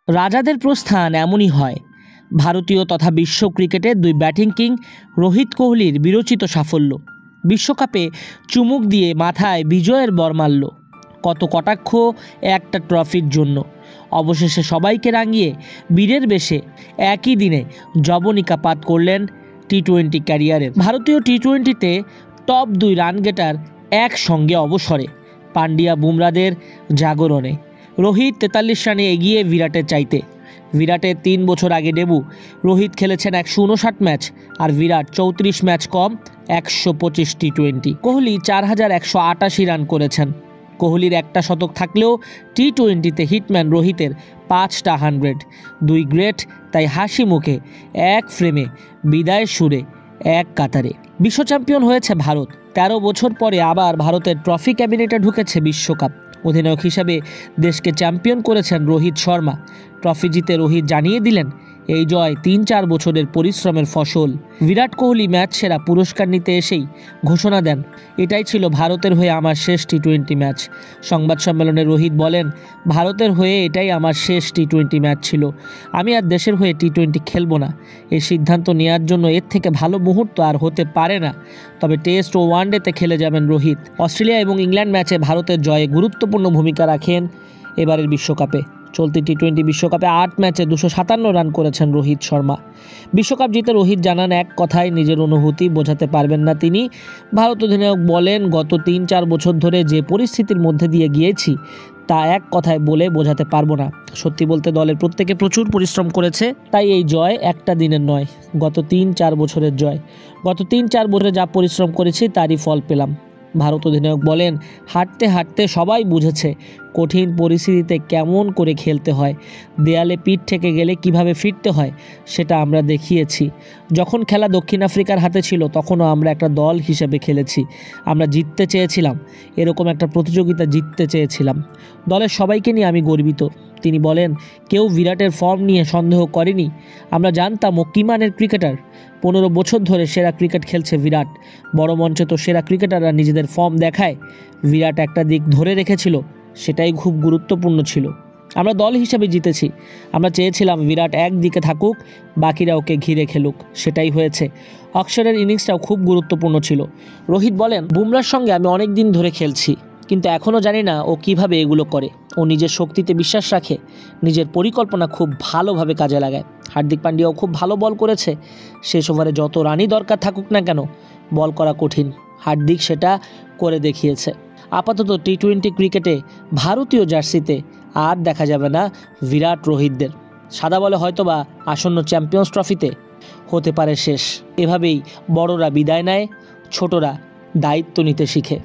রাজাদের প্রস্থান এমনই হয়। ভারতীয় তথা বিশ্ব ক্রিকেটের দুই ব্যাটিং কিং রোহিত কোহলির বিরচিত সাফল্য, বিশ্বকাপে চুমুক দিয়ে মাথায় বিজয়ের বর মারল। কত কটাক্ষ একটা ট্রফির জন্য। অবশেষে সবাইকে রাঙিয়ে বীরের বেশে একই দিনে যবনিকাপাত করলেন টি-20 ক্যারিয়ারের। ভারতীয় টি-20তে টপ 2 রান গেটার একসঙ্গে অবসরে, পান্ডিয়া বুমরাদের জাগরণে। রোহিত 43 রানে এগিয়ে বিরাটের চাইতে। বিরাটের 3 বছর আগে ডেবু। রোহিত খেলেছেন 159 ম্যাচ আর বিরাট 34 ম্যাচ কম 125 টি-20। কোহলি 4188 রান করেছেন। কোহলির একটা শতক থাকলেও টি-20তে হিটম্যান রোহিতের 5টা 100। দুই গ্রেট তাই হাসি মুখে এক ফ্রেমে বিদায়ের সুরে এক কাতারে। বিশ্ব চ্যাম্পিয়ন হয়েছে ভারত। 13 বছর পরে আবার ভারতের ট্রফি ক্যাবিনেটে ঢুকেছে বিশ্বকাপ। অধিনায়ক হিসাবে দেশকে চ্যাম্পিয়ন করেছেন রোহিত শর্মা। ট্রফি জিতে রোহিত জানিয়ে দিলেন এই জয় 3-4 বছরের পরিশ্রমের ফসল। বিরাট কোহলি ম্যাচ সেরা পুরস্কার নিতে এসেই ঘোষণা দেন, এটাই ছিল ভারতের হয়ে আমার শেষ টি-20 ম্যাচ। সংবাদ সম্মেলনে রোহিত বলেন, ভারতের হয়ে এটাই আমার শেষ টি-20 ম্যাচ ছিল। আমি আর দেশের হয়ে টি-20 খেলবো না। এই সিদ্ধান্ত নেওয়ার জন্য এর থেকে ভালো মুহূর্ত আর হতে পারে না। তবে টেস্ট ও ওয়ানডেতে খেলে যাবেন রোহিত। অস্ট্রেলিয়া এবং ইংল্যান্ড ম্যাচে ভারতের জয়ে গুরুত্বপূর্ণ ভূমিকা রাখেন এবারের বিশ্বকাপে। চলতি টি-20 বিশ্বকাপে 8 ম্যাচে 257 রান করেছেন রোহিত শর্মা। বিশ্বকাপ জিতে রোহিত জানান, এক কথায় নিজের অনুভূতি বোঝাতে পারবেন না তিনি। ভারত অধিনায়ক বলেন, গত 3-4 বছর ধরে যে পরিস্থিতির মধ্যে দিয়ে গিয়েছি তা এক কথায় বলে বোঝাতে পারবো না। সত্যি বলতে দলের প্রত্যেকে প্রচুর পরিশ্রম করেছে, তাই এই জয় একটা দিনের নয়, গত 3-4 বছরের জয়। গত 3-4 বছরে যা পরিশ্রম করেছি তারই ফল পেলাম। ভারত অধিনায়ক বলেন, হাঁটতে হাঁটতে সবাই বুঝেছে কঠিন পরিস্থিতিতে কেমন করে খেলতে হয়, দেয়ালে পিঠ ঠেকে গেলে কিভাবে ফিরতে হয় সেটা আমরা দেখিয়েছি। যখন খেলা দক্ষিণ আফ্রিকার হাতে ছিল তখনও আমরা একটা দল হিসেবে খেলেছি। আমরা জিততে চেয়েছিলাম, এরকম একটা প্রতিযোগিতা জিততে চেয়েছিলাম। দলের সবাইকে নিয়ে আমি গর্বিত। তিনি বলেন, কেউ বিরাটের ফর্ম নিয়ে সন্দেহ করেনি। আমরা জানতাম ও কী মানের ক্রিকেটার। 15 বছর ধরে সেরা ক্রিকেট খেলছে বিরাট। বড় মঞ্চে তো সেরা ক্রিকেটাররা নিজেদের ফর্ম দেখায়। বিরাট একটা দিক ধরে রেখেছিল, সেটাই খুব গুরুত্বপূর্ণ ছিল। আমরা দল হিসেবে জিতেছি। আমরা চেয়েছিলাম বিরাট একদিকে থাকুক, বাকিরা ওকে ঘিরে খেলুক, সেটাই হয়েছে। অক্ষরের ইনিংসটাও খুব গুরুত্বপূর্ণ ছিল। রোহিত বলেন, বুমরার সঙ্গে আমি অনেক দিন ধরে খেলছি, কিন্তু এখনও জানি না ও কিভাবে এগুলো করে। ও নিজের শক্তিতে বিশ্বাস রাখে, নিজের পরিকল্পনা খুব ভালোভাবে কাজে লাগায়। হার্দিক পান্ডিয়াও খুব ভালো বল করেছে। শেষ ওভারে যত রানই দরকার থাকুক না কেন, বল করা কঠিন। হার্দিক সেটা করে দেখিয়েছে। আপাতত টি-20 ক্রিকেটে ভারতীয় জার্সিতে আর দেখা যাবে না বিরাট রোহিতদের। সাদা বলে হয়তোবা আসন্ন চ্যাম্পিয়ন্স ট্রফিতে হতে পারে শেষ। এভাবেই বড়রা বিদায় নেয়, ছোটরা দায়িত্ব নিতে শিখে।